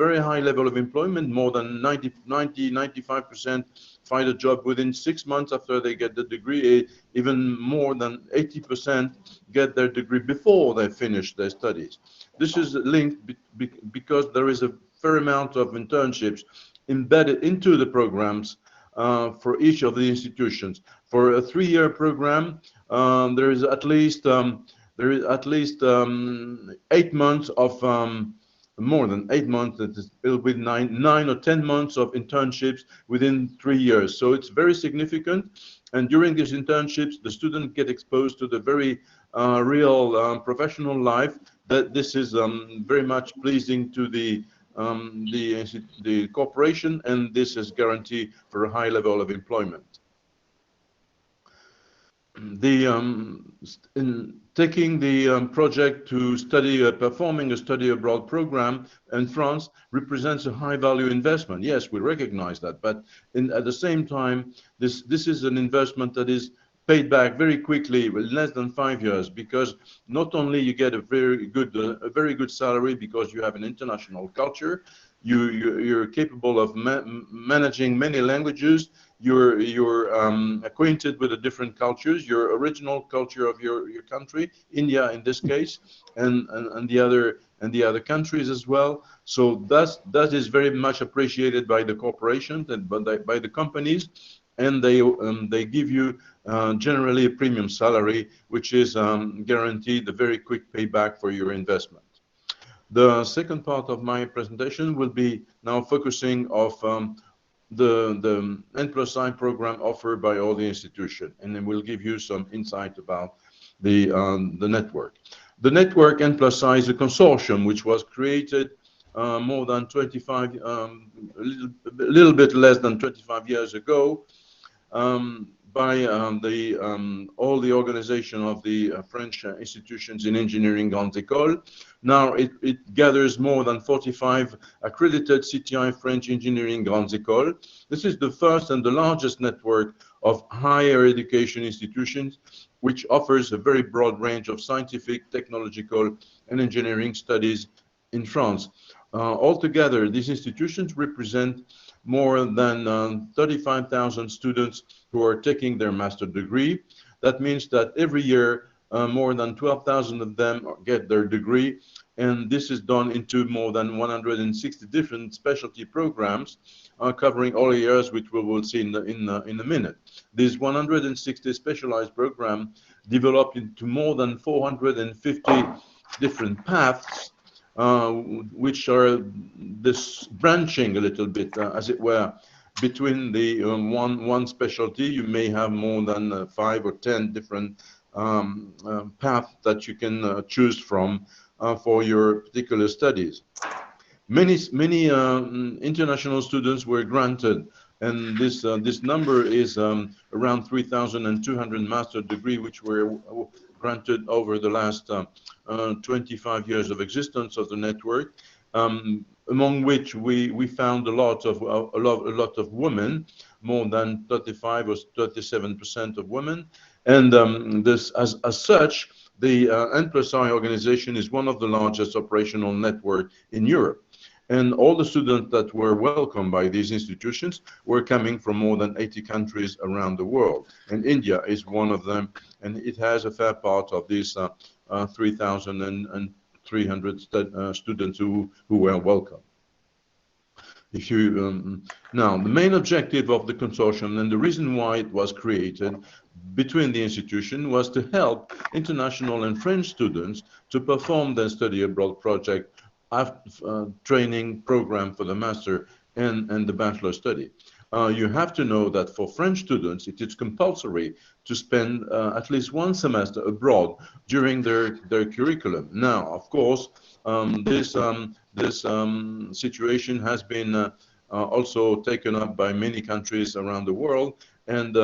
very high level of employment. More than 95% find a job within 6 months after they get the degree. Even more than 80% get their degree before they finish their studies. This is linked because there is a fair amount of internships embedded into the programs for each of the institutions. For a 3-year program, there is at least 8 months of more than 8 months. It'll be 9 or 10 months of internships within 3 years. So it's very significant. And during these internships, the students get exposed to the very real professional life. That this is very much pleasing to the corporation, and this is guarantee for a high level of employment. In taking the project to study, performing a study abroad program in France represents a high value investment. Yes, we recognize that, but at the same time, this is an investment that is paid back very quickly, with less than 5 years, because not only you get a very good salary because you have an international culture, you're capable of managing many languages. You're acquainted with the different cultures, your original culture of your country, India in this case, and the other countries as well. So that is very much appreciated by the corporations and by the companies, and they give you generally a premium salary, which is guaranteed a very quick payback for your investment. The second part of my presentation will be now focusing on the N+I program offered by all the institutions, and then we'll give you some insight about the network. The network N+I is a consortium which was created more than 25, a little bit less than 25 years ago, by all the organization of the French institutions in engineering grandes écoles. Now it gathers more than 45 accredited CTI French engineering grandes écoles. This is the first and the largest network of higher education institutions, which offers a very broad range of scientific, technological, and engineering studies in France. Altogether, these institutions represent more than 35,000 students who are taking their master degree. That means that every year more than 12,000 of them get their degree, and this is done into more than 160 different specialty programs covering all areas, which we will see in a minute. These 160 specialized programs developed into more than 450 different paths, which are this branching a little bit, as it were, between the one specialty. You may have more than 5 or 10 different paths that you can choose from for your particular studies. Many international students were granted, and this number is around 3,200 master degree, which were granted over the last 25 years of existence of the network, among which we found a lot of women, more than 35 or 37% of women, and this as such, the N+I organization is one of the largest operational networks in Europe. And all the students that were welcomed by these institutions were coming from more than 80 countries around the world. And India is one of them, and it has a fair part of these 3,300 students who were welcome. If you now, the main objective of the consortium and the reason why it was created between the institution was to help international and French students to perform their study abroad project training program for the master and the bachelor study. You have to know that for French students, it is compulsory to spend at least one semester abroad during their curriculum. Now, of course, this situation has been also taken up by many countries around the world, and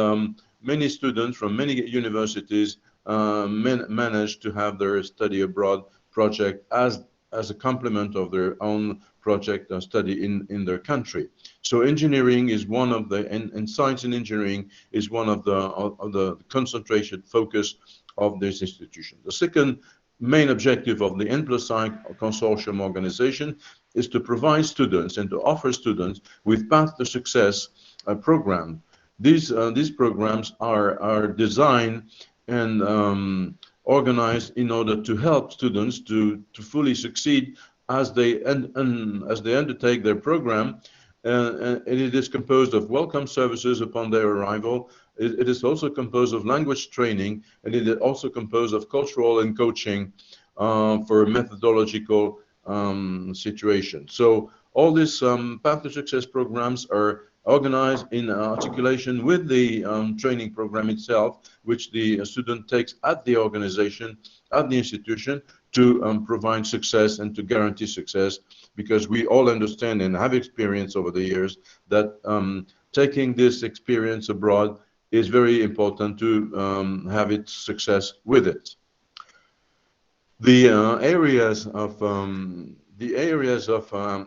many students from many universities manage to have their study abroad project as a complement of their own project study in their country. So engineering is one of the, and science and engineering is one of the concentration focus of this institution. The second main objective of the N+I consortium organization is to provide students and to offer students with path to success program. These programs are designed and organized in order to help students to fully succeed as they as they undertake their program. And it is composed of welcome services upon their arrival. It is also composed of language training, and it is also composed of cultural and coaching for methodological situation. So all these Path to Success programs are organized in articulation with the training program itself, which the student takes at the organization, at the institution, to provide success and to guarantee success, because we all understand and have experienced over the years that taking this experience abroad is very important to have its success with it. The areas of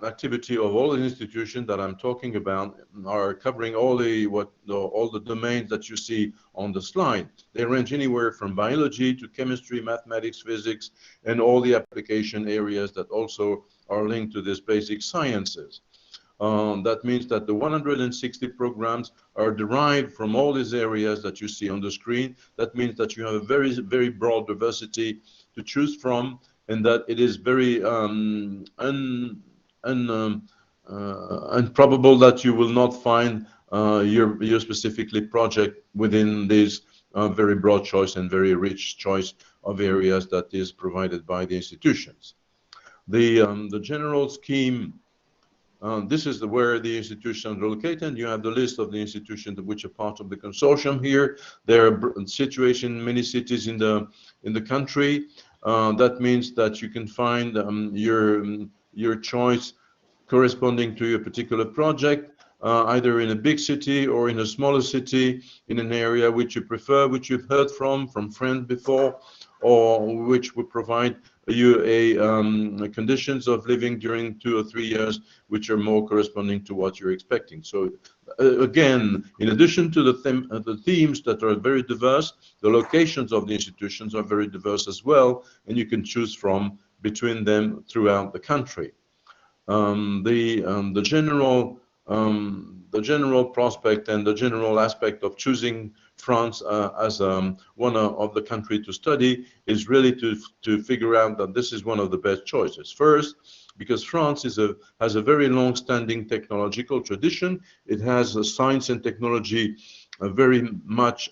activity of all the institutions that I'm talking about are covering all the domains that you see on the slide. They range anywhere from biology to chemistry, mathematics, physics, and all the application areas that also are linked to these basic sciences. That means that the 160 programs are derived from all these areas that you see on the screen. That means that you have a very, very broad diversity to choose from, and that it is very improbable that you will not find your specifically project within this very broad choice and very rich choice of areas that is provided by the institutions. The general scheme. This is where the institutions are located. You have the list of the institutions which are part of the consortium here. There are situated in many cities in the country. That means that you can find your choice corresponding to your particular project, either in a big city or in a smaller city, in an area which you prefer, which you've heard from friends before, or which would provide you conditions of living during 2 or 3 years which are more corresponding to what you're expecting. So again, in addition to the themes that are very diverse, the locations of the institutions are very diverse as well, and you can choose from between them throughout the country. The general prospect and the general aspect of choosing France as one of the country to study is really to figure out that this is one of the best choices. First, because France has a very long-standing technological tradition. It has science and technology very much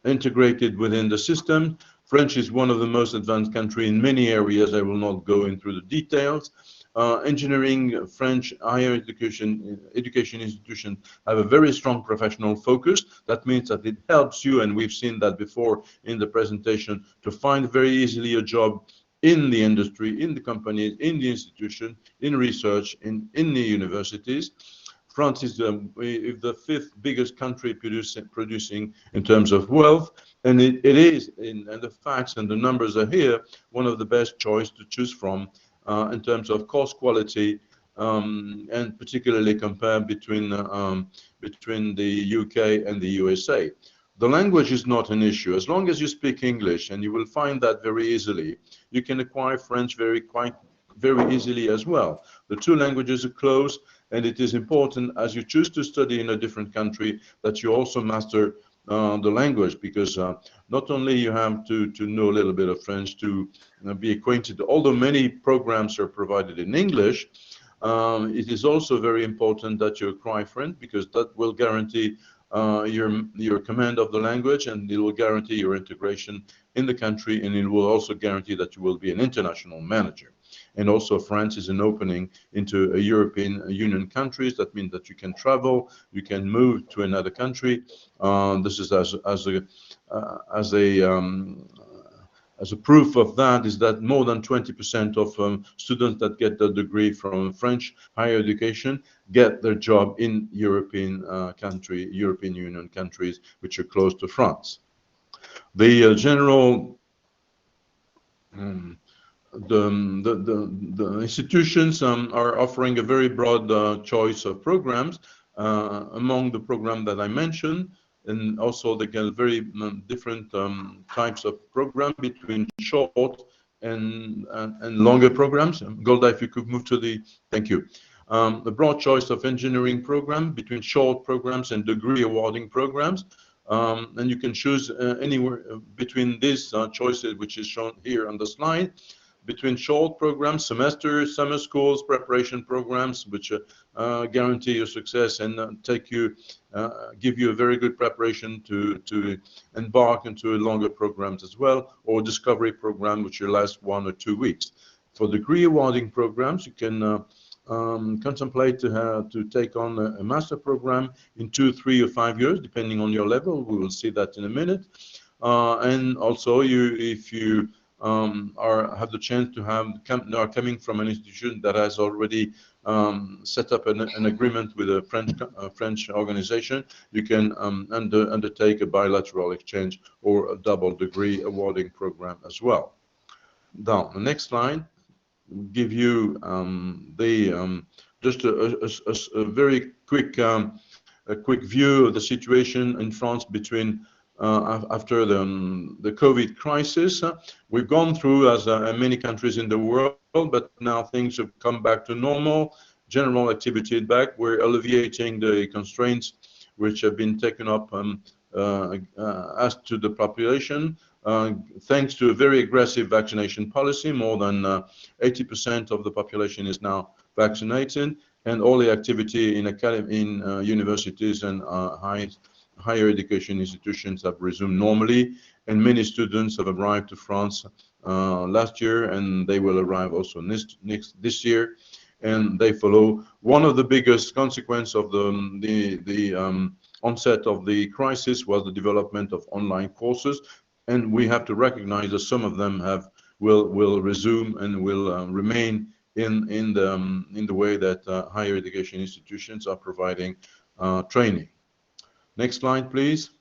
integrated within the system. French is one of the most advanced countries in many areas. I will not go into the details. Engineering, French higher education institutions have a very strong professional focus. That means that it helps you, and we've seen that before in the presentation, to find very easily a job in the industry, in the companies, in the institution, in research, in the universities. France is the fifth biggest country producing in terms of wealth, and it is, and the facts and the numbers are here, one of the best choice to choose from in terms of cost quality, and particularly compared between the UK and the USA. The language is not an issue. As long as you speak English, and you will find that very easily, you can acquire French very easily as well. The two languages are close, and it is important as you choose to study in a different country that you also master the language, because not only you have to know a little bit of French to be acquainted, although many programs are provided in English, it is also very important that you acquire French, because that will guarantee your command of the language, and it will guarantee your integration in the country, and it will also guarantee that you will be an international manager. And also France is an opening into a European Union countries. That means that you can travel, you can move to another country. This is as a proof of that is that more than 20% of students that get the degree from French higher education get their job in European Union countries which are close to France. The general the institutions are offering a very broad choice of programs among the programs that I mentioned, and also they get very different types of program between short and longer programs. Golda, if you could move to the, thank you. The broad choice of engineering program between short programs and degree awarding programs. And you can choose anywhere between these choices, which is shown here on the slide, between short programs, semesters, summer schools, preparation programs, which guarantee your success and give you a very good preparation to embark into longer programs as well, or discovery program, which will last 1 or 2 weeks. For degree awarding programs, you can contemplate to take on a master program in 2, 3, or 5 years, depending on your level. We will see that in a minute. And also, if you have the chance to are coming from an institution that has already set up an agreement with a French organization, you can undertake a bilateral exchange or a double degree awarding program as well. Now, the next slide give you just a very quick view of the situation in France between after the COVID crisis. We've gone through, as many countries in the world, but now things have come back to normal. General activity back. We're alleviating the constraints which have been taken up as to the population. Thanks to a very aggressive vaccination policy, more than 80% of the population is now vaccinated, and all the activity in universities and higher education institutions have resumed normally, and many students have arrived to France last year, and they will arrive also this year, and they follow. One of the biggest consequences of the onset of the crisis was the development of online courses. And we have to recognize that some of them will resume and will remain in the way that higher education institutions are providing training. Next slide, please.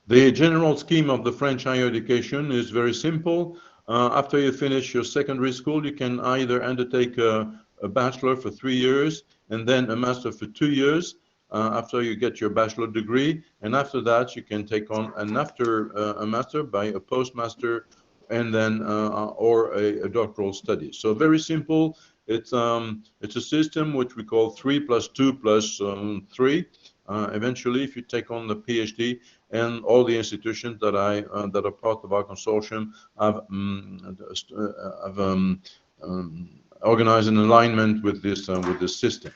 The general scheme of the French higher education is very simple. After you finish your secondary school, you can either undertake a bachelor for 3 years and then a master for 2 years. After you get your bachelor degree, and after that you can take on a master by a postmaster, and then or a doctoral study. So very simple. It's a system which we call 3 + 2 + 3. Eventually, if you take on the PhD, and all the institutions that are part of our consortium have organized an alignment with this system.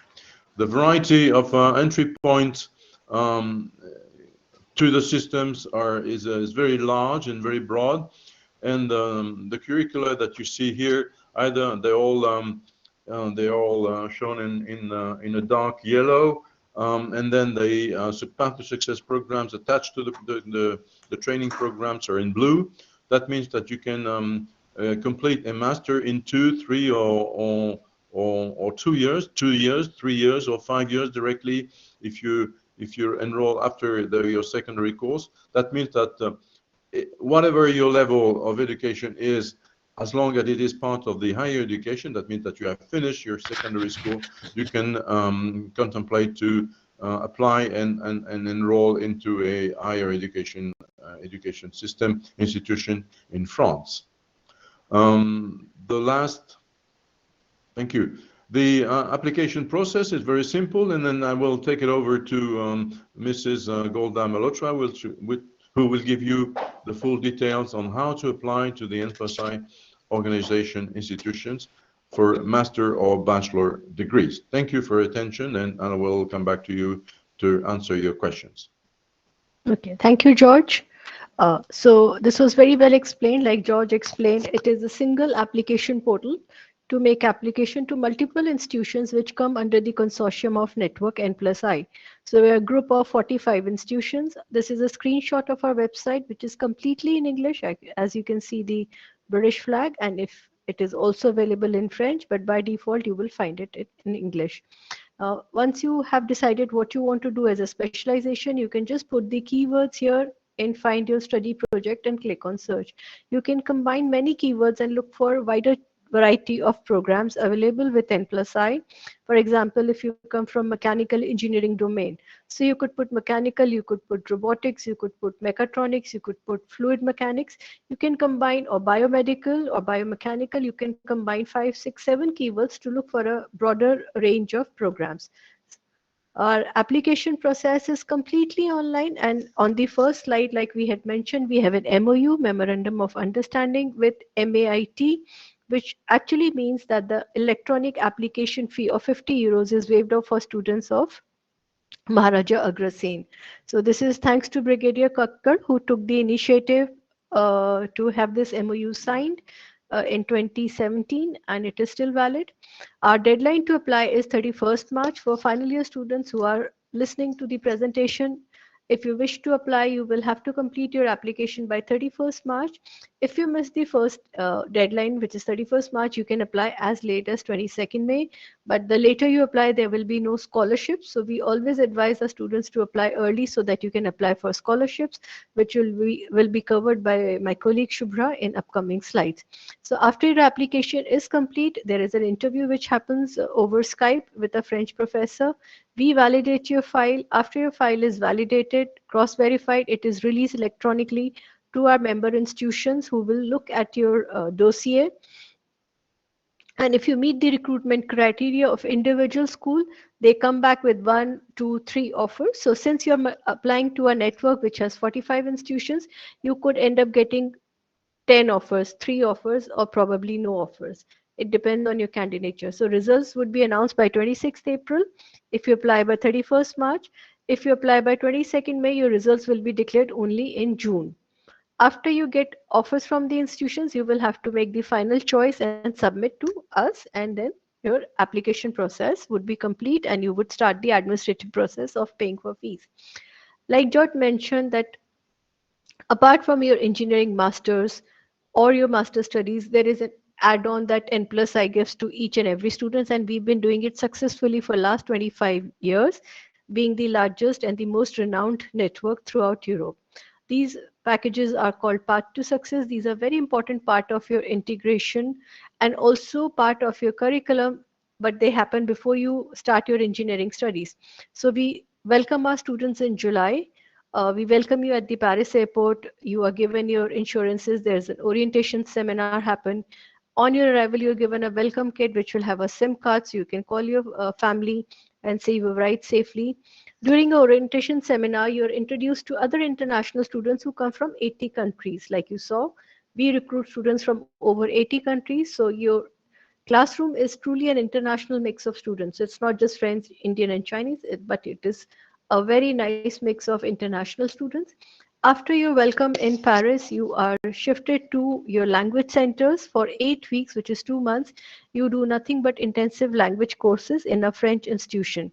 The variety of entry points to the systems is very large and very broad, and the curricula that you see here, either they're all shown in a dark yellow, and then the Path to Success programs attached to the training programs are in blue. That means that you can complete a master in 2, 3, or 2 years, 2 years, 3 years, or 5 years directly if you enroll after your secondary course. That means that whatever your level of education is, as long as it is part of the higher education, that means that you have finished your secondary school, you can contemplate to apply and enroll into a higher education system institution in France. Thank you. The application process is very simple, and then I will take it over to Mrs. Golda Malhotra, who will give you the full details on how to apply to the N+I organization institutions for master or bachelor degrees. Thank you for your attention, and I will come back to you to answer your questions. Okay, thank you, George. So this was very well explained. Like George explained, it is a single application portal to make application to multiple institutions which come under the consortium of network N+I. So we're a group of 45 institutions. This is a screenshot of our website, which is completely in English. As you can see the British flag, and if it is also available in French, but by default you will find it in English. Once you have decided what you want to do as a specialization, you can just put the keywords here and find your study project and click on search. You can combine many keywords and look for wider variety of programs available with N+I. For example, if you come from mechanical engineering domain, so you could put mechanical, you could put robotics, you could put mechatronics, you could put fluid mechanics. You can combine, or biomedical or biomechanical, you can combine 5, 6, 7 keywords to look for a broader range of programs. Our application process is completely online, and on the first slide, like we had mentioned, we have an MOU, Memorandum of Understanding, with MAIT, which actually means that the electronic application fee of 50 euros is waived off for students of Maharaja Agrasen. So this is thanks to Brigadier Kakkar, who took the initiative to have this MOU signed in 2017, and it is still valid. Our deadline to apply is 31st March for final year students who are listening to the presentation. If you wish to apply, you will have to complete your application by 31st March. If you miss the first deadline, which is 31st March, you can apply as late as 22nd May. But the later you apply, there will be no scholarships. So we always advise our students to apply early so that you can apply for scholarships, which will be covered by my colleague Shubhra in upcoming slides. So after your application is complete, there is an interview which happens over Skype with a French professor. We validate your file. After your file is validated, cross-verified, it is released electronically to our member institutions who will look at your dossier. And if you meet the recruitment criteria of individual school, they come back with 1, 2, 3 offers. So since you're applying to a network which has 45 institutions, you could end up getting 10 offers, 3 offers, or probably no offers. It depends on your candidature. So results would be announced by 26th April. If you apply by 31st March, if you apply by 22nd May, your results will be declared only in June. After you get offers from the institutions, you will have to make the final choice and submit to us, and then your application process would be complete and you would start the administrative process of paying for fees. Like George mentioned, that apart from your engineering masters or your master studies, there is an add-on that N+I gives to each and every student, and we've been doing it successfully for last 25 years, being the largest and the most renowned network throughout Europe. These packages are called Path to Success. These are very important part of your integration and also part of your curriculum, but they happen before you start your engineering studies. So we welcome our students in July. We welcome you at the Paris airport. You are given your insurances. There's an orientation seminar happen. On your arrival, you're given a welcome kit, which will have a SIM card, so you can call your family and say you arrived safely. During our orientation seminar, you're introduced to other international students who come from 80 countries. Like you saw, we recruit students from over 80 countries. So your classroom is truly an international mix of students. It's not just French, Indian, and Chinese, but it is a very nice mix of international students. After your welcome in Paris, you are shifted to your language centers for 8 weeks, which is 2 months. You do nothing but intensive language courses in a French institution.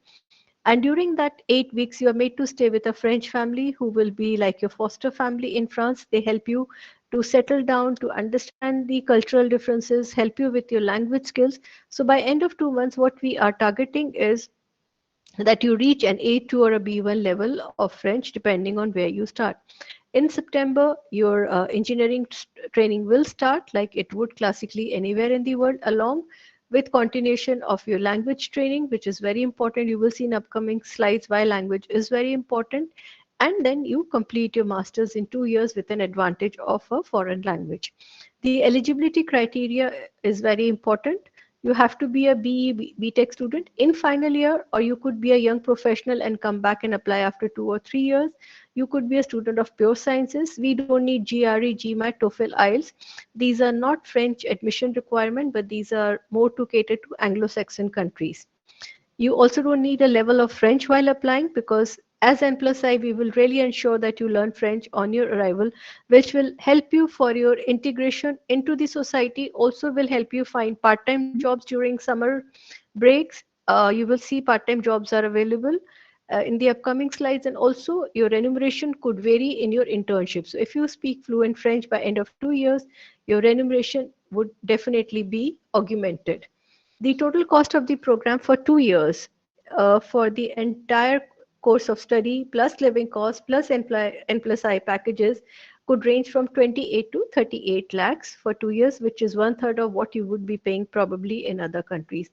And during that 8 weeks, you are made to stay with a French family who will be like your foster family in France. They help you to settle down, to understand the cultural differences, help you with your language skills. So by end of 2 months, what we are targeting is that you reach an A2 or a B1 level of French, depending on where you start. In September, your engineering training will start like it would classically anywhere in the world, along with continuation of your language training, which is very important. You will see in upcoming slides why language is very important. And then you complete your master's in 2 years with an advantage of a foreign language. The eligibility criteria is very important. You have to be a BE, BTech student in final year, or you could be a young professional and come back and apply after 2 or 3 years. You could be a student of pure sciences. We don't need GRE, GMAT, TOEFL, IELTS. These are not French admission requirement, but these are more to cater to Anglo-Saxon countries. You also don't need a level of French while applying, because as N+I, we will really ensure that you learn French on your arrival, which will help you for your integration into the society, also will help you find part-time jobs during summer breaks. You will see part-time jobs are available in the upcoming slides, and also your remuneration could vary in your internship. So if you speak fluent French by end of 2 years, your remuneration would definitely be augmented. The total cost of the program for 2 years for the entire course of study plus living costs plus N+I packages could range from 28 to 38 lakhs for 2 years, which is 1/3 of what you would be paying probably in other countries.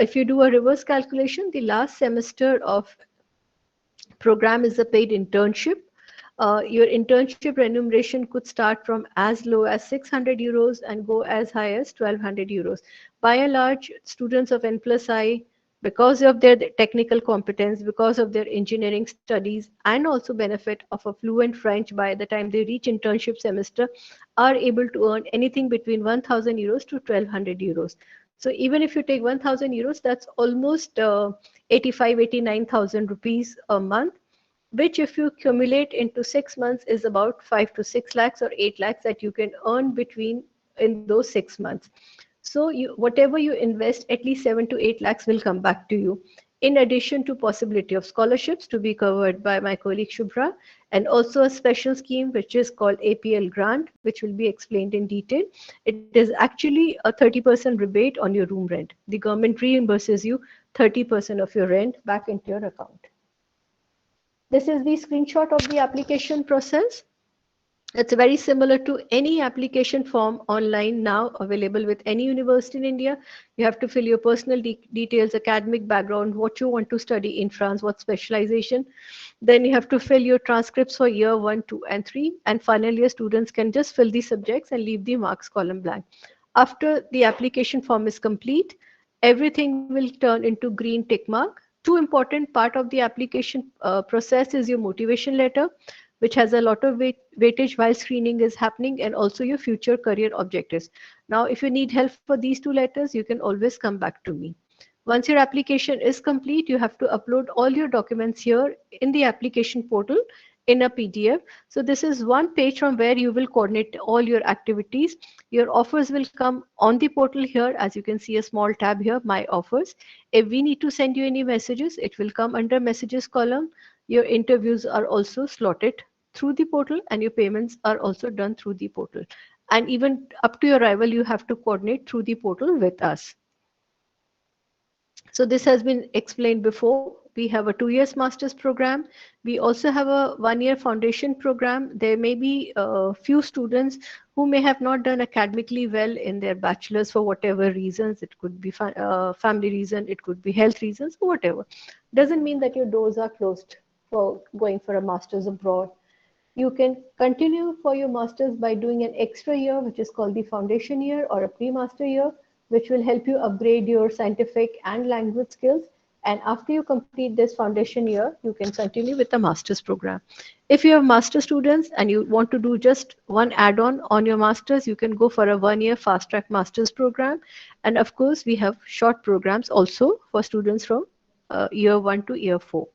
If you do a reverse calculation, the last semester of program is a paid internship. Your internship remuneration could start from as low as 600 euros and go as high as 1200 euros. By and large, students of N+I, because of their technical competence, because of their engineering studies, and also benefit of a fluent French by the time they reach internship semester, are able to earn anything between 1000 euros to 1200 euros. So even if you take 1000 euros, that's almost 89,000 rupees a month, which if you accumulate into 6 months is about 5 to 6 lakhs or 8 lakhs that you can earn between in those 6 months. So whatever you invest, at least 7 to 8 lakhs will come back to you, in addition to possibility of scholarships to be covered by my colleague Shubhra, and also a special scheme which is called Apl Grant, which will be explained in detail. It is actually a 30% rebate on your room rent. The government reimburses you 30% of your rent back into your account. This is the screenshot of the application process. It's very similar to any application form online now available with any university in India. You have to fill your personal details, academic background, what you want to study in France, what specialization. Then you have to fill your transcripts for year 1, 2, and 3. And final year students can just fill the subjects and leave the marks column blank. After the application form is complete, everything will turn into green tick mark. Two important part of the application process is your motivation letter, which has a lot of weightage while screening is happening, and also your future career objectives. Now, if you need help for these 2 letters, you can always come back to me. Once your application is complete, you have to upload all your documents here in the application portal in a PDF. So this is one page from where you will coordinate all your activities. Your offers will come on the portal here. As you can see, a small tab here, my offers. If we need to send you any messages, it will come under messages column. Your interviews are also slotted through the portal, and your payments are also done through the portal. And even up to your arrival, you have to coordinate through the portal with us. So this has been explained before. We have a 2 years master's program. We also have a 1 year foundation program. There may be a few students who may have not done academically well in their bachelor's for whatever reasons. It could be family reason, it could be health reasons, or whatever. Doesn't mean that your doors are closed for going for a master's abroad. You can continue for your master's by doing an extra year, which is called the foundation year, or a pre-master year, which will help you upgrade your scientific and language skills. And after you complete this foundation year, you can continue with the master's program. If you have master students and you want to do just one add-on on your master's, you can go for a 1 year fast-track master's program. And of course, we have short programs also for students from year 1 to year 4,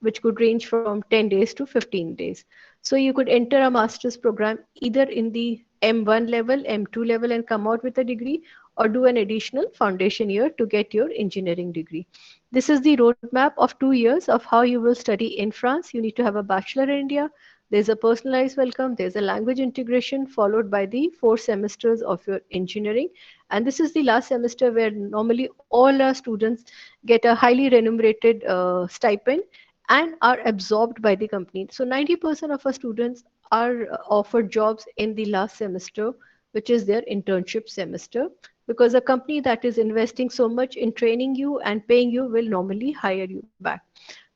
which could range from 10 days to 15 days. So you could enter a master's program either in the M1 level, M2 level, and come out with a degree, or do an additional foundation year to get your engineering degree. This is the roadmap of 2 years of how you will study in France. You need to have a bachelor in India. There's a personalized welcome. There's a language integration followed by the 4 semesters of your engineering. And this is the last semester where normally all our students get a highly remunerated stipend and are absorbed by the company. So 90% of our students are offered jobs in the last semester, which is their internship semester, because a company that is investing so much in training you and paying you will normally hire you back.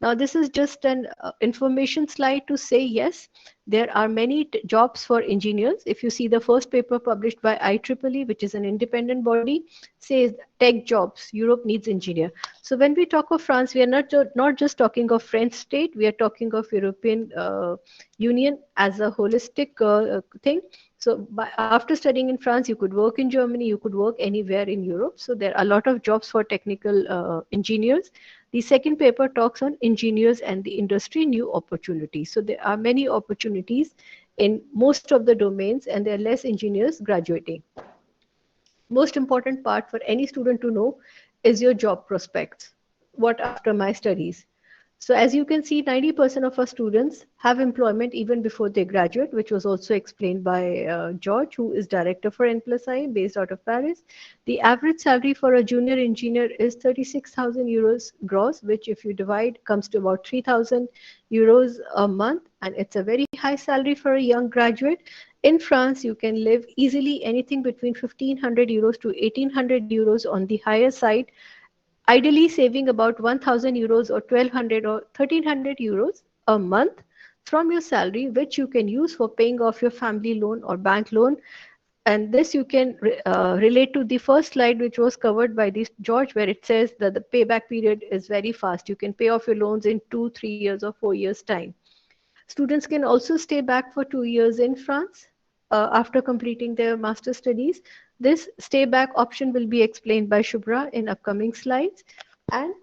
Now, this is just an information slide to say, yes, there are many jobs for engineers. If you see the first paper published by IEEE, which is an independent body, says tech jobs, Europe needs engineer. So when we talk of France, we are not just talking of French state, we are talking of European Union as a holistic thing. So after studying in France, you could work in Germany, you could work anywhere in Europe. So there are a lot of jobs for technical engineers. The second paper talks on engineers and the industry, new opportunities. So there are many opportunities in most of the domains, and there are less engineers graduating. Most important part for any student to know is your job prospects. What after my studies? So as you can see, 90% of our students have employment even before they graduate, which was also explained by George, who is director for N+I based out of Paris. The average salary for a junior engineer is 36,000 euros gross, which if you divide comes to about 3,000 euros a month. And it's a very high salary for a young graduate. In France, you can live easily anything between 1,500 euros to 1,800 euros on the higher side, ideally saving about 1,000 euros or 1,200 or 1,300 euros a month from your salary, which you can use for paying off your family loan or bank loan. And this you can relate to the first slide, which was covered by this George, where it says that the payback period is very fast. You can pay off your loans in 2, 3 years or 4 years time. Students can also stay back for 2 years in France after completing their master's studies. This stay back option will be explained by Shubhra in upcoming slides. And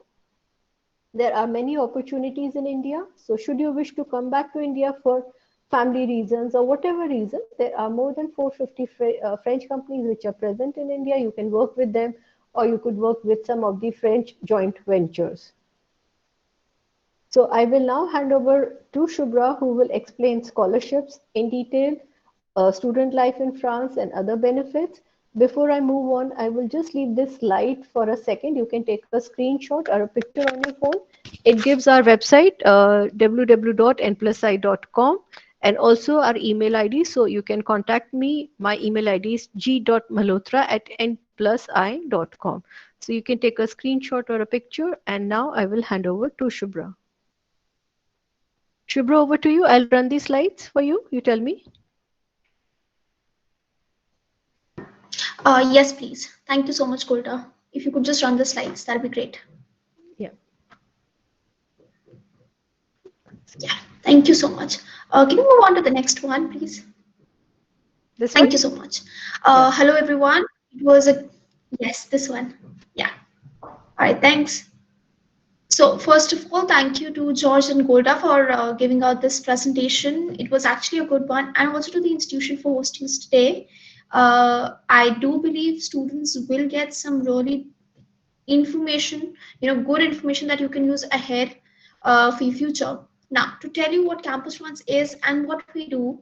there are many opportunities in India. So should you wish to come back to India for family reasons or whatever reason, there are more than 450 French companies which are present in India. You can work with them, or you could work with some of the French joint ventures. So I will now hand over to Shubhra, who will explain scholarships in detail, student life in France and other benefits. Before I move on, I will just leave this slide for a second. You can take a screenshot or a picture on your phone. It gives our website, www.n+i.com, and also our email ID. So you can contact me. My email ID is g.malhotra@n+i.com. So you can take a screenshot or a picture. And now I will hand over to Shubhra. Shubhra, over to you. I'll run these slides for you. You tell me. Yes, please. Thank you so much, Golda. If you could just run the slides, that'd be great. Yeah. Yeah, thank you so much. Can you move on to the next one, please? Thank you so much. Yeah. Hello, everyone. It was yes, this one. Yeah. All right, thanks. So first of all, thank you to George and Golda for giving out this presentation. It was actually a good one, and also to the institution for hosting us today. I do believe students will get some really information, good information that you can use ahead for your future. Now, to tell you what Campus France is and what we do,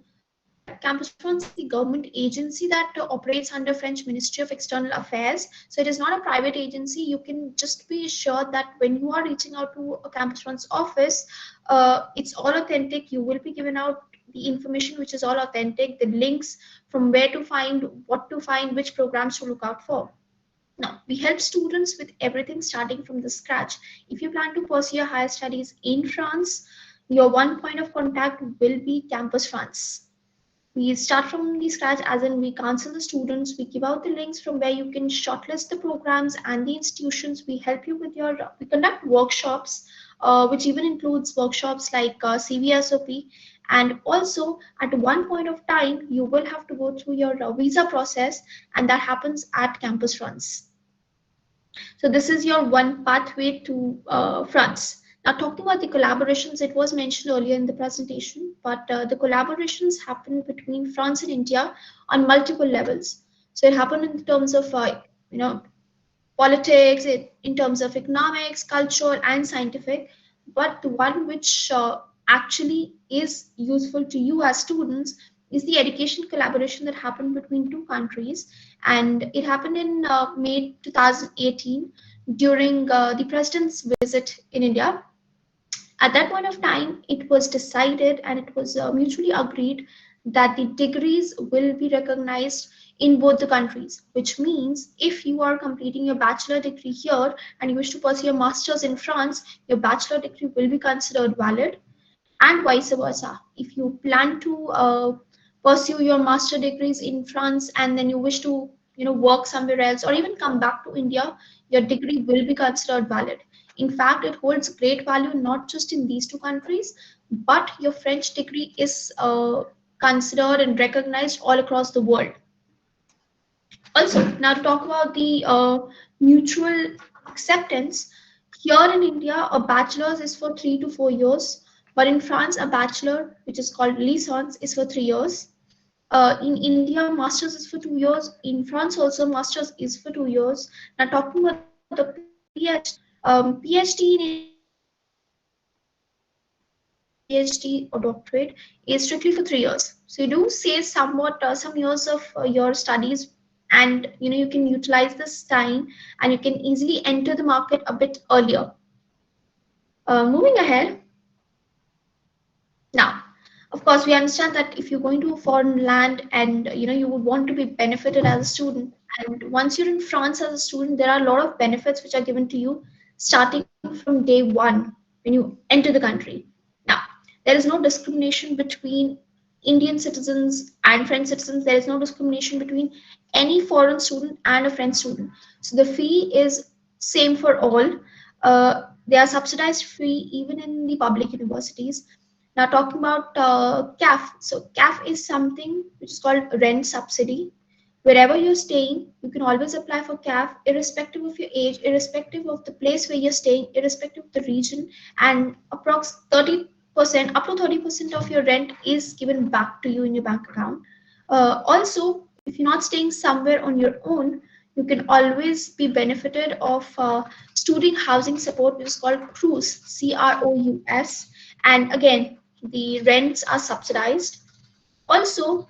Campus France is the government agency that operates under French Ministry of External Affairs. So it is not a private agency. You can just be assured that when you are reaching out to a Campus France office, it's all authentic. You will be given out the information which is all authentic, the links from where to find, what to find, which programs to look out for. Now, we help students with everything starting from the scratch. If you plan to pursue your higher studies in France, your one point of contact will be Campus France. We start from the scratch, as in we counsel the students, we give out the links from where you can shortlist the programs and the institutions. We help you with we conduct workshops, which even includes workshops like CVSOP. And also at one point of time, you will have to go through your visa process, and that happens at Campus France. So this is your one pathway to France. Now, talking about the collaborations, it was mentioned earlier in the presentation, but the collaborations happen between France and India on multiple levels. So it happened in terms of, politics, in terms of economics, culture, and scientific. But the one which actually is useful to you as students is the education collaboration that happened between two countries. And it happened in May 2018 during the president's visit in India. At that point of time, it was decided and it was mutually agreed that the degrees will be recognized in both the countries, which means if you are completing your bachelor degree here and you wish to pursue your master's in France, your bachelor degree will be considered valid, and vice versa. If you plan to pursue your master degrees in France and then you wish to work somewhere else or even come back to India, your degree will be considered valid. In fact, it holds great value not just in these two countries, but your French degree is considered and recognized all across the world. Also, now to talk about the mutual acceptance, here in India, a bachelor's is for 3 to 4 years, but in France, a bachelor, which is called licence, is for 3 years. In India, master's is for 2 years. In France, also, master's is for 2 years. Now, talking about the PhD, PhD in PhD or doctorate is strictly for 3 years. So you do save somewhat some years of your studies, and you can utilize this time and you can easily enter the market a bit earlier. Moving ahead. Now, of course, we understand that if you're going to a foreign land and you would want to be benefited as a student, and once you're in France as a student, there are a lot of benefits which are given to you starting from day one when you enter the country. Now, there is no discrimination between Indian citizens and French citizens. There is no discrimination between any foreign student and a French student. So the fee is same for all. They are subsidized fee even in the public universities. Now talking about CAF. So CAF is something which is called rent subsidy. Wherever you're staying, you can always apply for CAF, irrespective of your age, irrespective of the place where you're staying, irrespective of the region, and approx 30%, up to 30% of your rent is given back to you in your bank account. Also, if you're not staying somewhere on your own, you can always be benefited of student housing support, which is called CROUS, CROUS, and again, the rents are subsidized. Also,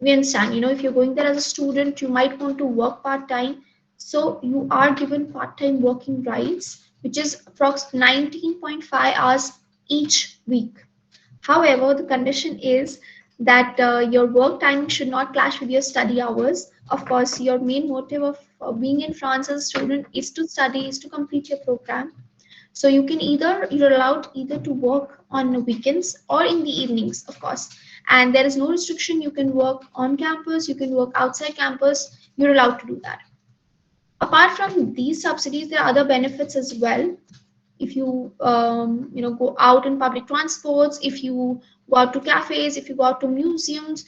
we understand, if you're going there as a student, you might want to work part-time. So you are given part-time working rights, which is approximately 19.5 hours each week. However, the condition is that your work timing should not clash with your study hours. Of course, your main motive of being in France as a student is to study, is to complete your program. So you're allowed either to work on weekends or in the evenings, of course. And there is no restriction. You can work on campus, you can work outside campus. You're allowed to do that. Apart from these subsidies, there are other benefits as well. If you go out in public transports, if you go out to cafes, if you go out to museums,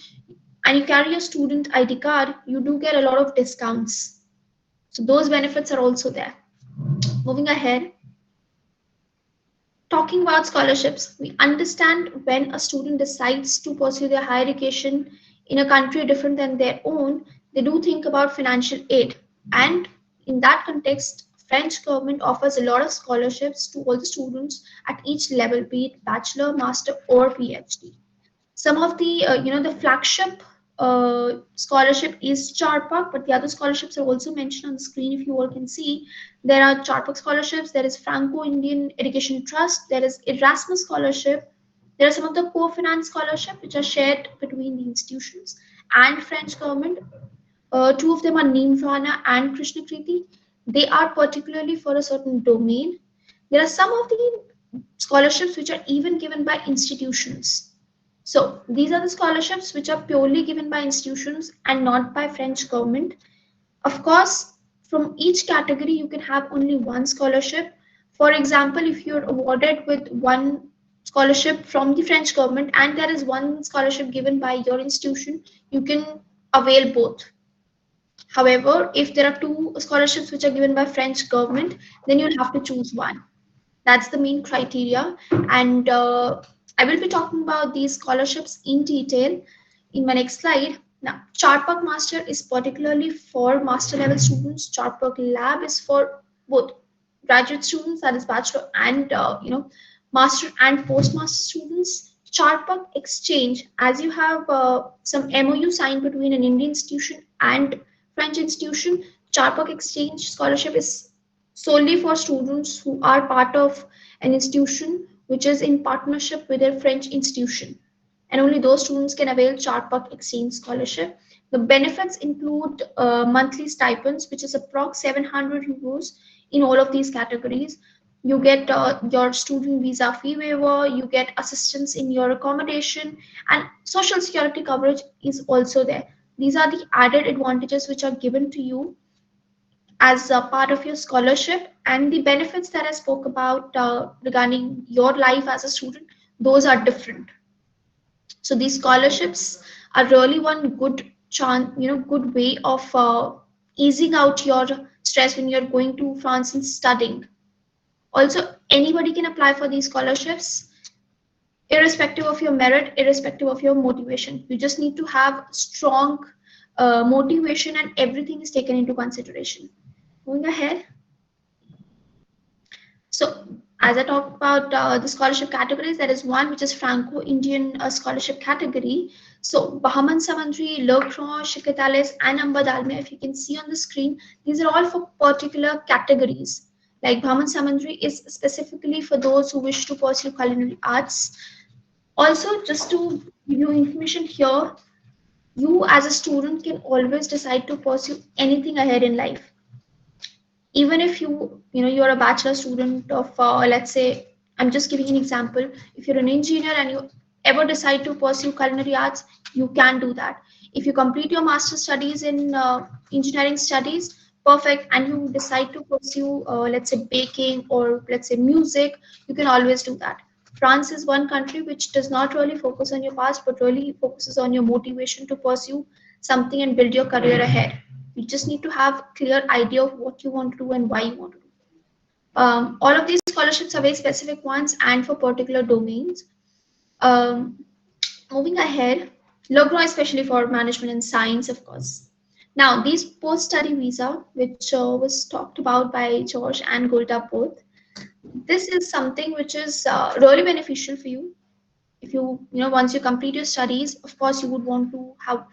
and you carry a student ID card, you do get a lot of discounts. So those benefits are also there. Moving ahead. Talking about scholarships, we understand when a student decides to pursue their higher education in a country different than their own, they do think about financial aid. And in that context, French government offers a lot of scholarships to all the students at each level, be it bachelor, master, or PhD. Some of the, the flagship scholarship is Charpak, but the other scholarships are also mentioned on the screen. If you all can see, there are Charpak scholarships, there is Franco-Indian Education Trust, there is Erasmus scholarship, there are some of the co-finance scholarships which are shared between the institutions and French government. Two of them are Neemrana and Krishna Kriti. They are particularly for a certain domain. There are some of the scholarships which are even given by institutions. So these are the scholarships which are purely given by institutions and not by French government. Of course, from each category, you can have only one scholarship. For example, if you're awarded with one scholarship from the French government and there is one scholarship given by your institution, you can avail both. However, if there are two scholarships which are given by French government, then you'll have to choose one. That's the main criteria. And I will be talking about these scholarships in detail in my next slide. Now, Charpak Master is particularly for master level students. Charpak Lab is for both graduate students, that is bachelor and master and postmaster students. Charpak Exchange, as you have some MOU signed between an Indian institution and French institution, Charpak Exchange scholarship is solely for students who are part of an institution which is in partnership with a French institution. And only those students can avail Charpak Exchange scholarship. The benefits include monthly stipends, which is approx 700 euros in all of these categories. You get your student visa fee waiver, you get assistance in your accommodation, and social security coverage is also there. These are the added advantages which are given to you as a part of your scholarship, and the benefits that I spoke about regarding your life as a student, those are different. So these scholarships are really one good chance, good way of easing out your stress when you're going to France and studying. Also, anybody can apply for these scholarships, irrespective of your merit, irrespective of your motivation. You just need to have strong motivation, and everything is taken into consideration. Moving ahead. So As I talked about the scholarship categories, there is one which is Franco-Indian scholarship category. So Bahman Samandri, Le Grand, Shikatales, and Amba Dalmia, if you can see on the screen, these are all for particular categories. Like Bahman Samandri is specifically for those who wish to pursue culinary arts. Also, just to give you information here, you as a student can always decide to pursue anything ahead in life. Even if you're a bachelor student of let's say, I'm just giving an example, if you're an engineer and you ever decide to pursue culinary arts, you can do that. If you complete your master's studies in engineering studies, perfect, and you decide to pursue let's say baking or let's say music, you can always do that. France is one country which does not really focus on your past but really focuses on your motivation to pursue something and build your career ahead. You just need to have a clear idea of what you want to do and why you want to do. All of these scholarships are very specific ones and for particular domains. Um, Moving ahead, Logro especially for management and science, of course. Now, these post-study visa, which was talked about by George and Golda both, this is something which is really beneficial for you. If once you complete your studies, of course, you would want to have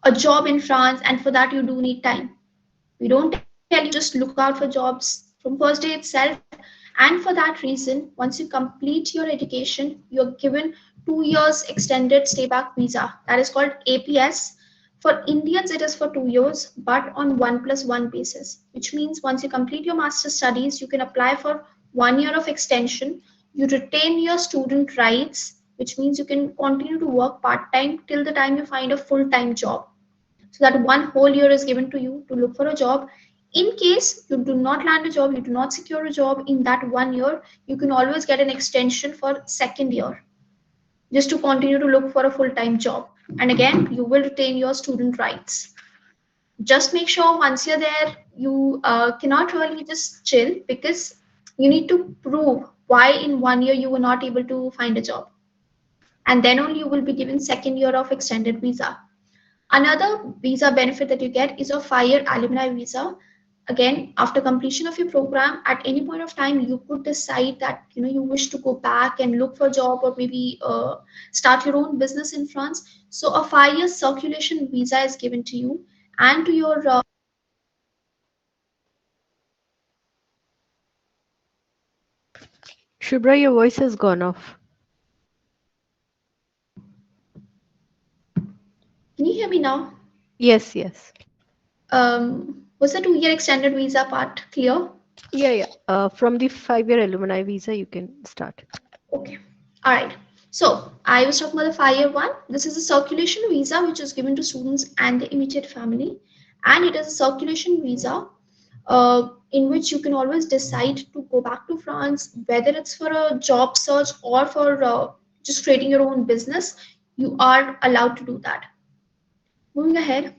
a job in France, and for that, you do need time. We don't tell you just look out for jobs from first day itself. And for that reason, once you complete your education, you're given 2 years extended stay back visa. That is called APS. For Indians, it is for 2 years, but on 1+1 basis, which means once you complete your master's studies, you can apply for 1 year of extension. You retain your student rights, which means you can continue to work part-time till the time you find a full-time job. So that 1 whole year is given to you to look for a job. In case you do not land a job, you do not secure a job in that 1 year, you can always get an extension for second year just to continue to look for a full-time job. And again, you will retain your student rights. Just make sure once you're there, you cannot really just chill, because you need to prove why in 1 year you were not able to find a job. And then only you will be given second year of extended visa. Another visa benefit that you get is a 5-year alumni visa. Again, after completion of your program, at any point of time, you could decide that you wish to go back and look for a job, or maybe start your own business in France. So a 5-year circulation visa is given to you and to your Shubhra, your voice has gone off. Can you hear me now? Yes, yes. Was the 2-year extended visa part clear? Yeah. From the 5-year alumni visa, you can start. Okay. All right. So I was talking about the 5-year one. This is a circulation visa which is given to students and the immediate family, and it is a circulation visa in which you can always decide to go back to France, whether it's for a job search or for just creating your own business. You are allowed to do that. Moving ahead.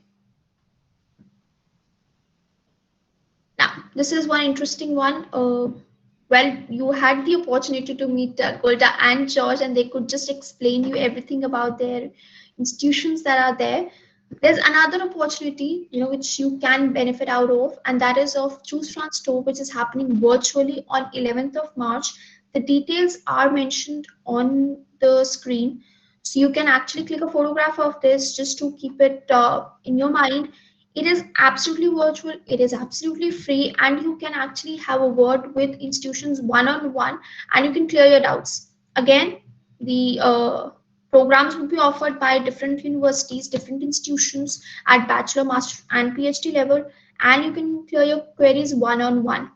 Now, this is one interesting one. Well, you had the opportunity to meet Golda and George, and they could just explain you everything about their institutions that are there. There's another opportunity, which you can benefit out of, and that is of Choose France Tour, which is happening virtually on 11th of March. The details are mentioned on the screen, so you can actually click a photograph of this just to keep it in your mind. It is absolutely virtual, it is absolutely free, and you can actually have a word with institutions one-on-one, and you can clear your doubts. Again, the programs will be offered by different universities, different institutions at bachelor, master, and PhD level, and you can clear your queries one-on-one.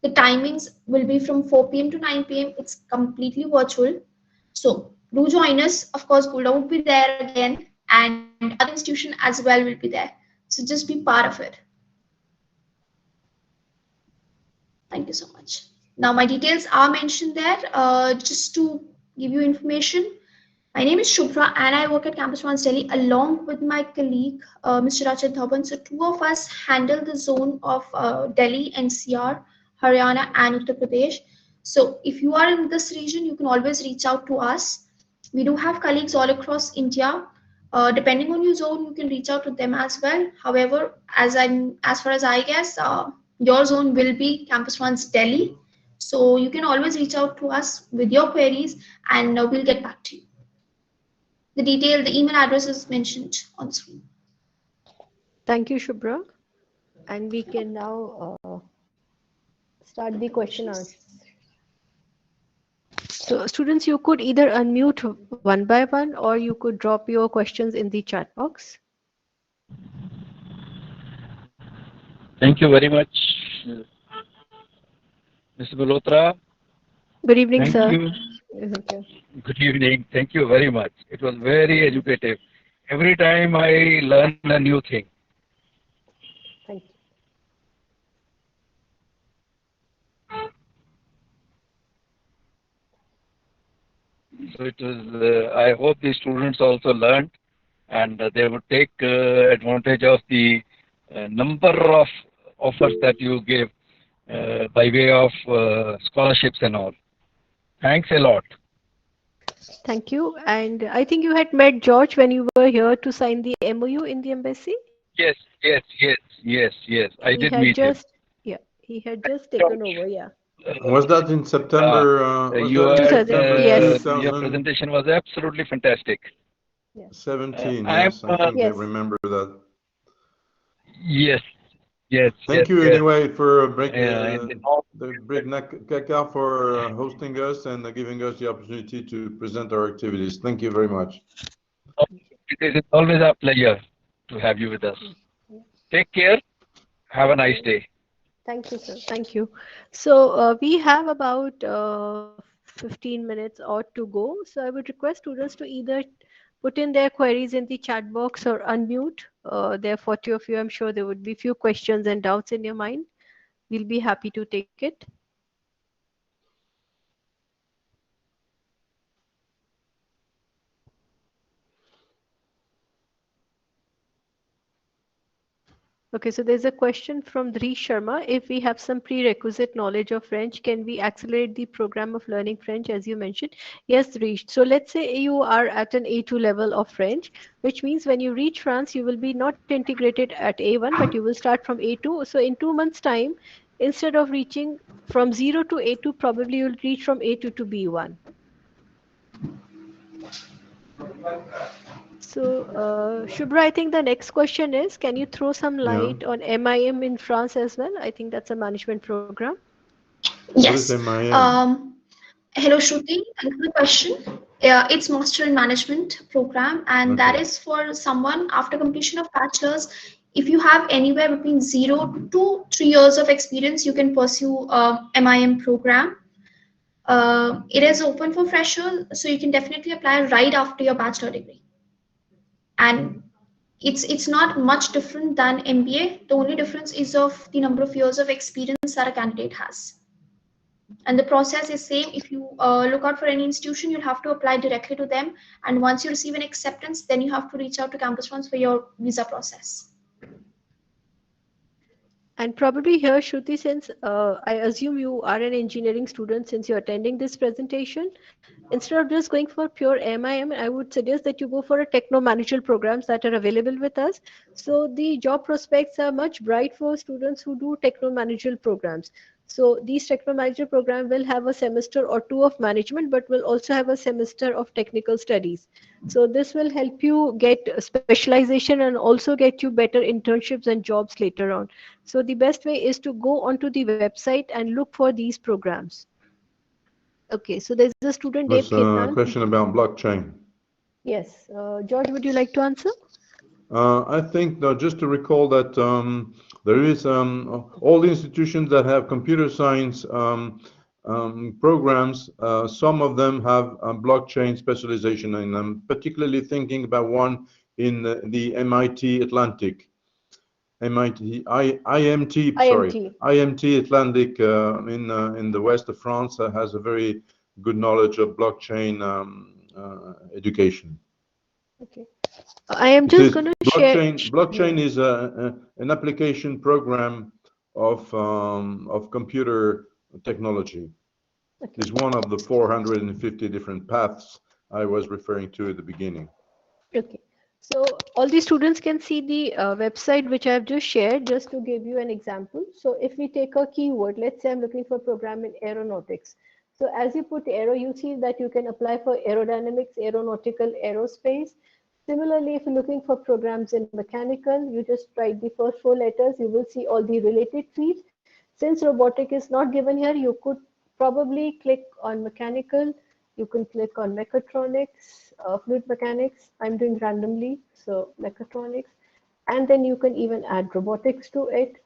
The timings will be from 4 p.m. to 9 p.m. It's completely virtual. So do join us. Of course, Golda would be there again, and other institution as well will be there. So just be part of it. Thank you so much. Now my details are mentioned there. Just to give you information, my name is Shubhra and I work at Campus France Delhi along with my colleague, Mr. Rachit Dhawan. So two of us handle the zone of Delhi, NCR, Haryana and Uttar Pradesh. So if you are in this region, you can always reach out to us. We do have colleagues all across India. Depending on your zone, you can reach out to them as well. However, as far as I guess, your zone will be Campus France Delhi. So you can always reach out to us with your queries, and we'll get back to you. The email address is mentioned on the screen. Thank you, Shubhra. And we can now start the question answers. So students, you could either unmute one by one, or you could drop your questions in the chat box. Thank you very much, Mr. Malhotra. Good evening, Thank sir. you. Thank you. Good evening. Thank you very much. It was very educative. Every time I learn a new thing. Thank you. So it was. I hope the students also learned, and they would take advantage of the number of offers that you gave by way of scholarships and all. Thanks a lot. Thank you. And I think you had met George when you were here to sign the MOU in the embassy. Yes. I did meet him. Yeah, he had just taken over. Yeah. Was that in September? Your yes. Your presentation was absolutely fantastic. 17. Yes, I think I remember that. Yes. Thank you anyway for breaking for hosting us and giving us the opportunity to present our activities. Thank you very much. It is always a pleasure to have you with us. Take care. Have a nice day. Thank you, sir. Thank you. So we have about 15 minutes or to go. So I would request students to either put in their queries in the chat box or unmute. There are 40 of you. I'm sure there would be few questions and doubts in your mind. We'll be happy to take it. Okay, so there's a question from Dhri Sharma. If we have some prerequisite knowledge of French, can we accelerate the program of learning French, as you mentioned? Yes, Dhri. So let's say you are at an A2 level of French, which means when you reach France, you will be not integrated at A1, but you will start from A2. So in 2 months' time, instead of reaching from 0 to A2, probably you'll reach from A2 to B1. So, Shubhra, I think the next question is, can you throw some light on MIM in France as well? I think that's a management program. Yes. Hello, Shruti. Thank you for the question. It's Master in Management program, and that is for someone after completion of bachelor's. If you have anywhere between 0 to 3 years of experience, you can pursue MIM program. It is open for freshers, so you can definitely apply right after your bachelor degree. And it's not much different than MBA. The only difference is of the number of years of experience that a candidate has. And the process is same. If you look out for any institution, you'll have to apply directly to them. And once you receive an acceptance, then you have to reach out to Campus France for your visa process. And probably here, Shruti, since I assume you are an engineering student, since you're attending this presentation, instead of just going for pure MIM, I would suggest that you go for a techno managerial programs that are available with us. So the job prospects are much bright for students who do techno managerial programs. So these techno managerial program will have a semester or 2 of management, but will also have a semester of technical studies. So this will help you get specialization and also get you better internships and jobs later on. So the best way is to go onto the website and look for these programs. Okay, so there's a student, Dave Kidman. A question about blockchain. Yes. George, would you like to answer? I think, just to recall that there is all the institutions that have computer science programs, some of them have blockchain specialization in them, particularly thinking about one in the MIT Atlantic. IMT Atlantic in the west of France has a very good knowledge of blockchain education. Okay. I am just going to share. Blockchain is an application program of computer technology. Okay. It's one of the 450 different paths I was referring to at the beginning. Okay. So all the students can see the website which I have just shared, just to give you an example. So if we take a keyword, let's say I'm looking for a program in aeronautics. So as you put aero, you see that you can apply for aerodynamics, aeronautical, aerospace. Similarly, if you're looking for programs in mechanical, you just write the first four letters, you will see all the related fields. Since robotic is not given here, you could probably click on mechanical, you can click on mechatronics, fluid mechanics. I'm doing randomly, so mechatronics. And then you can even add robotics to it.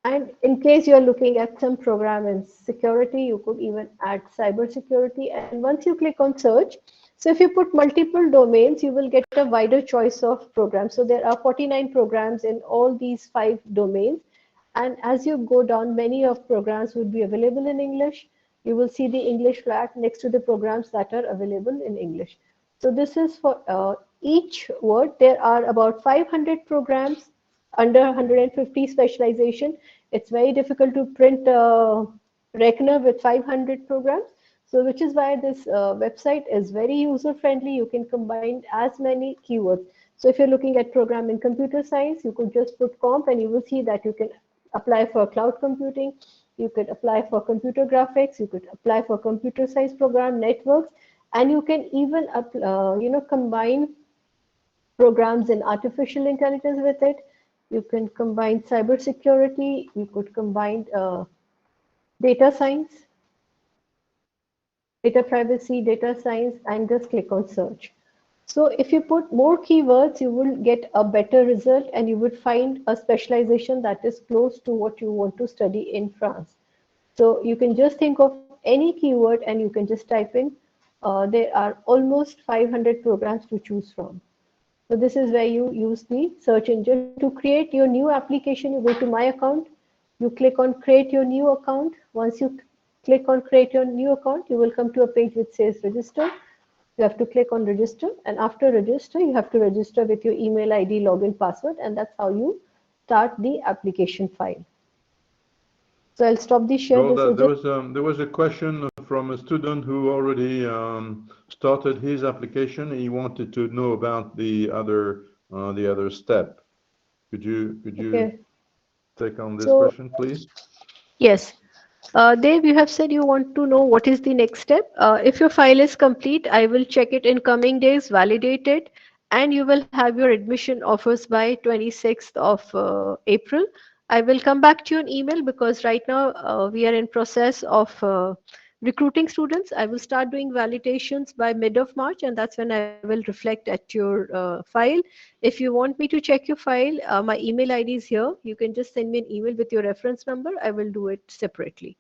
And in case you're looking at some program in security, you could even add cybersecurity. And once you click on search, so if you put multiple domains, you will get a wider choice of programs. So there are 49 programs in all these 5 domains. And as you go down, many of programs would be available in English. You will see the English flag next to the programs that are available in English. So this is for each word. There are about 500 programs under 150 specialization. It's very difficult to print a reckoner with 500 programs. So which is why this website is very user friendly. You can combine as many keywords. So if you're looking at program in computer science, you could just put comp and you will see that you can apply for cloud computing. You could apply for computer graphics. You could apply for computer science program, networks, and you can even combine programs in artificial intelligence with it. You can combine cybersecurity. You could combine data science, data privacy, data science, and just click on search. So if you put more keywords, you will get a better result and you would find a specialization that is close to what you want to study in France. So you can just think of any keyword and you can just type in. There are almost 500 programs to choose from. So this is where you use the search engine. To create your new application, you go to My Account, you click on Create Your New Account. Once you click on Create Your New Account, you will come to a page which says Register. You have to click on Register, and after Register, you have to register with your email ID, login, password, and that's how you start the application file. So I'll stop the share. Well, there was a question from a student who already started his application. He wanted to know about the other step. Could you take on this question, please? Yes. Dave, you have said you want to know what is the next step. If your file is complete, I will check it in coming days, validate it, and you will have your admission offers by 26th of April. I will come back to you on email because right now we are in process of recruiting students. I will start doing validations by mid of March, and that's when I will reflect at your file. If you want me to check your file, my email ID is here. You can just send me an email with your reference number. I will do it separately.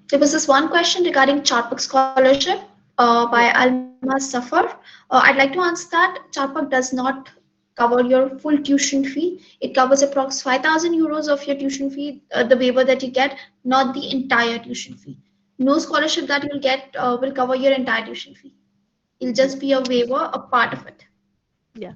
There was this one question regarding Chartpak scholarship by Alma Safar. I'd like to answer that. Chartpak does not cover your full tuition fee. It covers approx 5,000 euros of your tuition fee, the waiver that you get, not the entire tuition fee. No scholarship that you'll get will cover your entire tuition fee. It'll just be a waiver, a part of it. Yeah.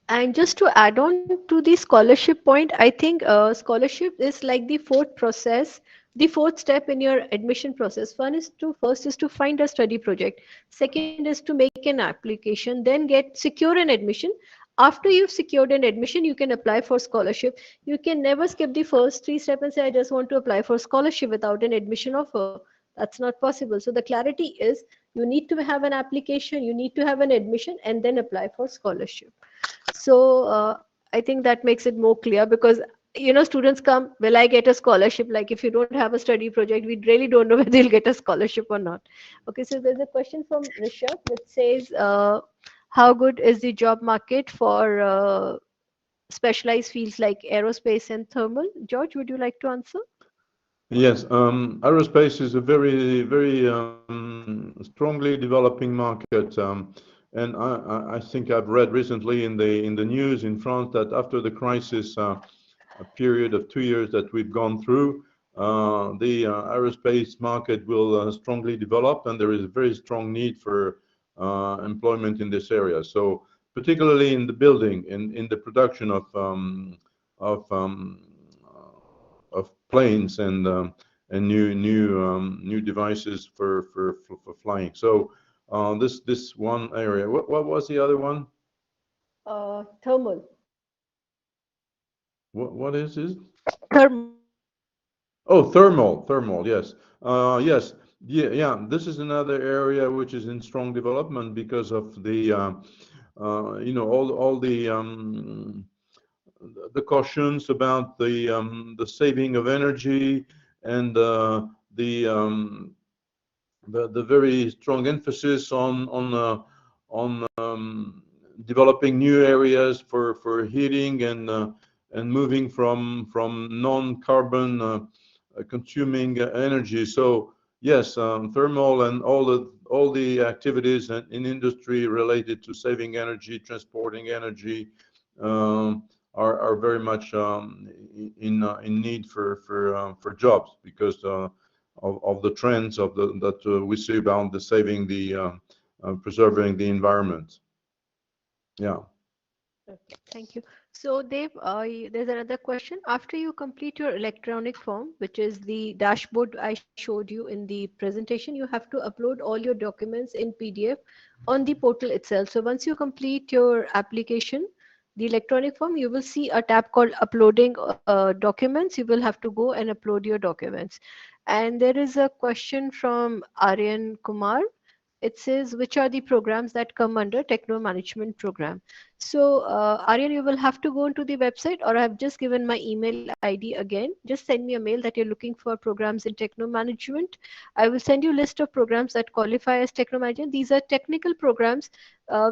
And just to add on to the scholarship point, I think scholarship is like the fourth step in your admission process. First is to find a study project. Second is to make an application, then secure an admission. After you've secured an admission, you can apply for scholarship. You can never skip the first 3 steps and say, I just want to apply for scholarship without an admission offer. That's not possible. So the clarity is you need to have an application, you need to have an admission, and then apply for scholarship. So I think that makes it more clear because students come, will I get a scholarship? Like if you don't have a study project, we really don't know whether you'll get a scholarship or not. Okay, so there's a question from Rishabh which says, how good is the job market for specialized fields like aerospace and thermal? George, would you like to answer? Yes, aerospace is a very, very strongly developing market. And I think I've read recently in the news in France that after the crisis, a period of 2 years that we've gone through, the aerospace market will strongly develop, and there is a very strong need for employment in this area. So particularly in the building, in the production of planes and new devices for flying. So this one area. What was the other one? Thermal. What is it? Thermal. Oh, thermal. Yes, yes, yeah. This is another area which is in strong development because of the all the cautions about the saving of energy and the very strong emphasis on developing new areas for heating and moving from non-carbon consuming energy. So yes, thermal and all the activities in industry related to saving energy, transporting energy, are very much in need for jobs because of the trends that we see about the saving preserving the environment. Yeah. Okay, thank you. So Dave, there's another question. After you complete your electronic form, which is the dashboard I showed you in the presentation, you have to upload all your documents in PDF on the portal itself. So once you complete your application, the electronic form, you will see a tab called uploading documents. You will have to go and upload your documents. And there is a question from Aryan Kumar. It says, which are the programs that come under Techno Management Program? So Aryan, you will have to go into the website, or I've just given my email ID again. Just send me a mail that you're looking for programs in Techno Management. I will send you a list of programs that qualify as Techno Management. These are technical programs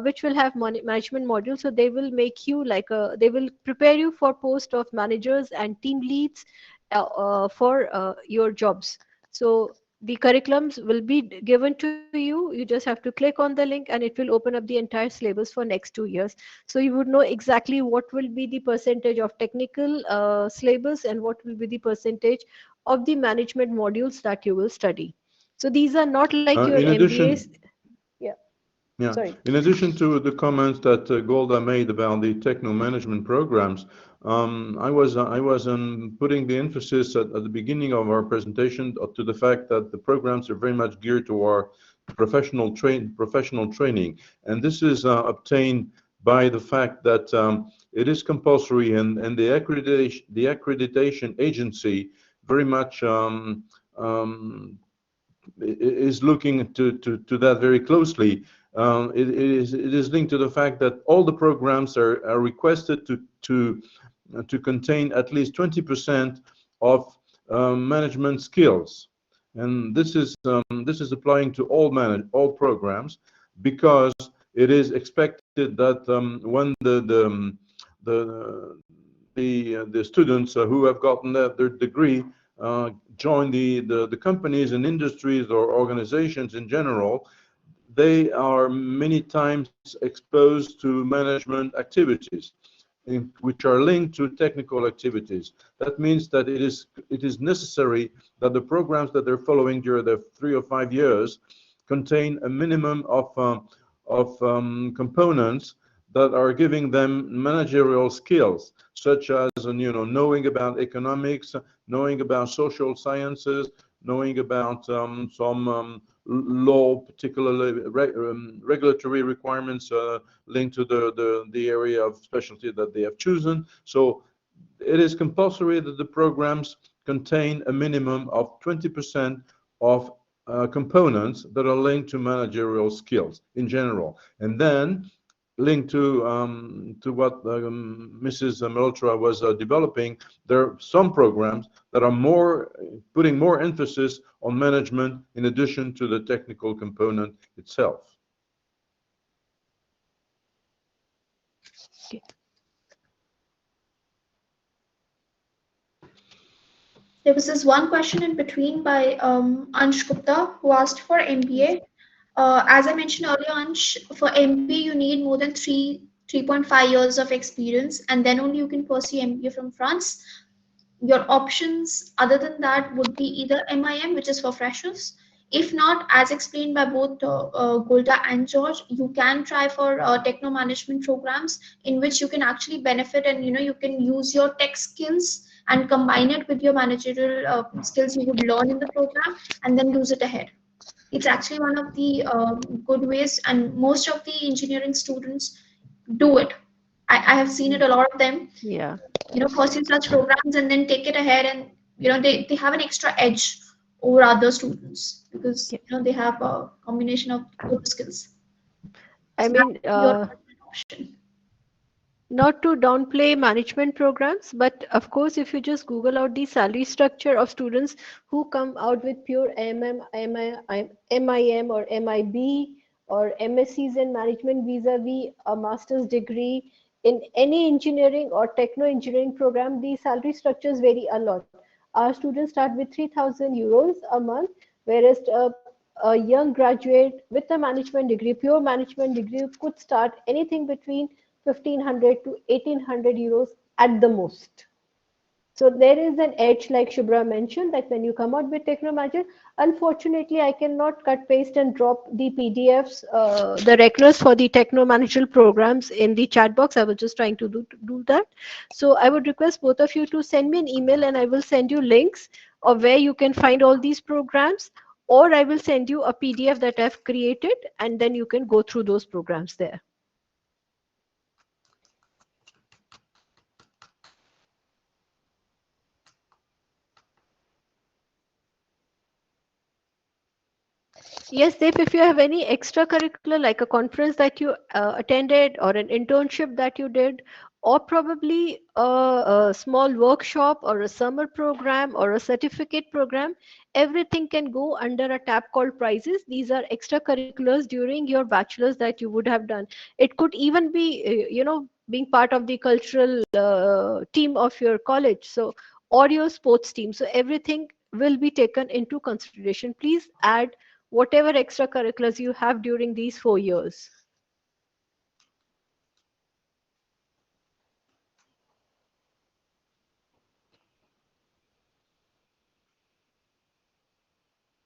which will have management modules. So they will make you they will prepare you for post of managers and team leads for your jobs. So the curriculums will be given to you. You just have to click on the link and it will open up the entire syllabus for next 2 years. So you would know exactly what will be the percentage of technical syllabus and what will be the percentage of the management modules that you will study. So these are not like your In addition, MBAs. Yeah. Yeah. Sorry. In addition to the comments that Golda made about the techno management programs, I was putting the emphasis at the beginning of our presentation to the fact that the programs are very much geared to our professional training, and this is obtained by the fact that it is compulsory, and the accreditation agency very much is looking to that very closely. It is linked to the fact that all the programs are requested to contain at least 20% of management skills, and this is applying to all programs, because it is expected that when the students who have gotten their degree join the companies and industries or organizations in general, they are many times exposed to management activities which are linked to technical activities. That means that it is necessary that the programs that they're following during their 3 or 5 years contain a minimum of components that are giving them managerial skills, such as knowing about economics, knowing about social sciences, knowing about some law, particularly regulatory requirements linked to the area of specialty that they have chosen. So it is compulsory that the programs contain a minimum of 20% of components that are linked to managerial skills in general, and then linked to what Mrs. Malhotra was developing. There are some programs that are putting more emphasis on management in addition to the technical component itself. Okay. There was this one question in between by Ansh Gupta, who asked for MBA. As I mentioned earlier, Ansh, for MBA you need more than 3.5 years of experience, and then only you can pursue MBA from France. Your options other than that would be either MIM, which is for freshers. If not, as explained by both Golda and George, you can try for techno management programs in which you can actually benefit, and you can use your tech skills and combine it with your managerial skills you would learn in the program, and then use it ahead. It's actually one of the good ways, and most of the engineering students do it. I have seen it, a lot of them, Yeah. pursue such programs and then take it ahead, and they have an extra edge over other students because Yeah. they have a combination of both skills. I So that's mean, your option. not to downplay management programs, but of course, if you just Google out the salary structure of students who come out with pure MIM or MIB or MScs in management vis-a-vis a master's degree in any engineering or techno engineering program, the salary structures vary a lot. Our students start with 3,000 euros a month, whereas a young graduate with a management degree, pure management degree, could start anything between 1,500 to 1,800 euros at the most. So there is an edge, like Shubhra mentioned, that when you come out with Techno Manager, unfortunately, I cannot cut, paste, and drop the PDFs, the reckless for the Techno Manager programs in the chat box. I was just trying to do that. So I would request both of you to send me an email, and I will send you links of where you can find all these programs, or I will send you a PDF that I've created, and then you can go through those programs there. Yes, Dev, if you have any extracurricular, like a conference that you attended or an internship that you did, or probably a small workshop or a summer program or a certificate program, everything can go under a tab called prizes. These are extracurriculars during your bachelor's that you would have done. It could even be, being part of the cultural team of your college. So, or your sports team. So everything will be taken into consideration. Please add whatever extracurriculars you have during these 4 years.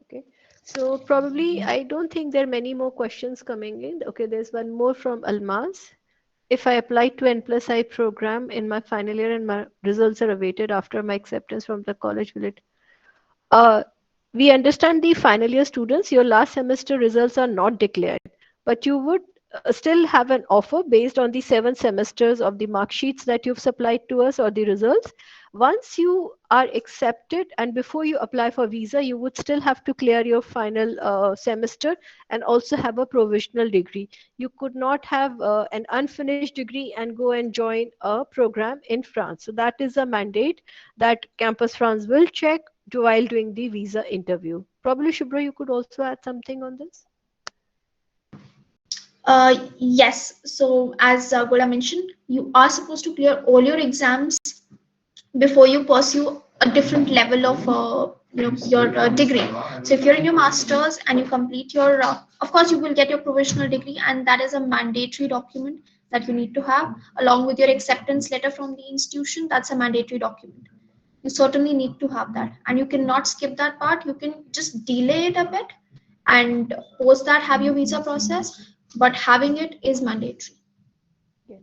Okay, so probably I don't think there are many more questions coming in. Okay, there's one more from Almaz. If I apply to N+I program in my final year and my results are awaited after my acceptance from the college, will it? Uh, we understand the final year students, your last semester results are not declared, but you would still have an offer based on the 7 semesters of the mark sheets that you've supplied to us or the results. Once you are accepted and before you apply for visa, you would still have to clear your final semester and also have a provisional degree. You could not have an unfinished degree and go and join a program in France. So that is a mandate that Campus France will check while doing the visa interview. Probably Shubhra, you could also add something on this. Yes. So as Gola mentioned, you are supposed to clear all your exams before you pursue a different level of your degree. So if you're in your masters and you complete your of course you will get your provisional degree, and that is a mandatory document that you need to have along with your acceptance letter from the institution. That's a mandatory document. You certainly need to have that, and you cannot skip that part. You can just delay it a bit and post that have your visa process, but having it is mandatory. Yes.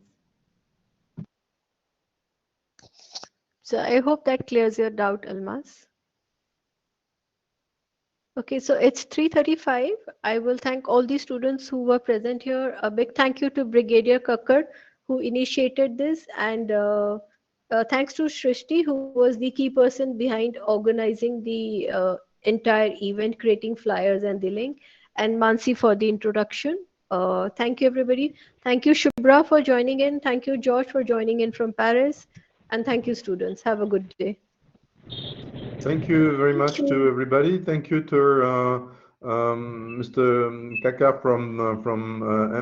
So I hope that clears your doubt, Almas. Okay, so it's 3:35. I will thank all the students who were present here. A big thank you to Brigadier Kakkar, who initiated this, and thanks to Shrishti, who was the key person behind organizing the entire event, creating flyers and the link, and Mansi for the introduction. Thank you, everybody. Thank you, Shubhra, for joining in. Thank you, George, for joining in from Paris. And thank you, students. Have a good day. Thank you very much to everybody. Thank you to Mr. Kaka from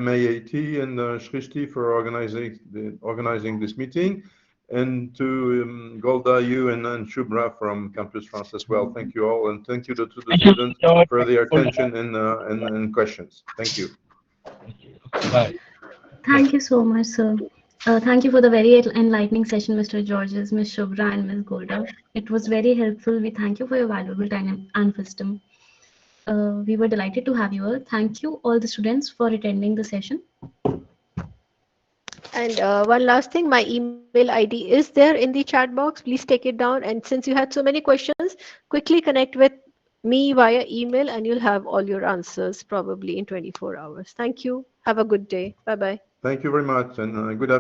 MAAT and Shrishti for organizing this meeting, and to Golda, you and Shubhra from Campus France as well. Thank you all, and thank you to the students for their attention and questions. Thank you. Bye. Thank you so much, sir. Thank you for the very enlightening session, Mr. Georges, Ms. Shubhra, and Ms. Golda. It was very helpful. We thank you for your valuable time and wisdom. We were delighted to have you all. Thank you, all the students, for attending the session. And one last thing, my email ID is there in the chat box. Please take it down. And since you had so many questions, quickly connect with me via email, and you'll have all your answers probably in 24 hours. Thank you. Have a good day. Bye-bye. Thank you very much, and good afternoon.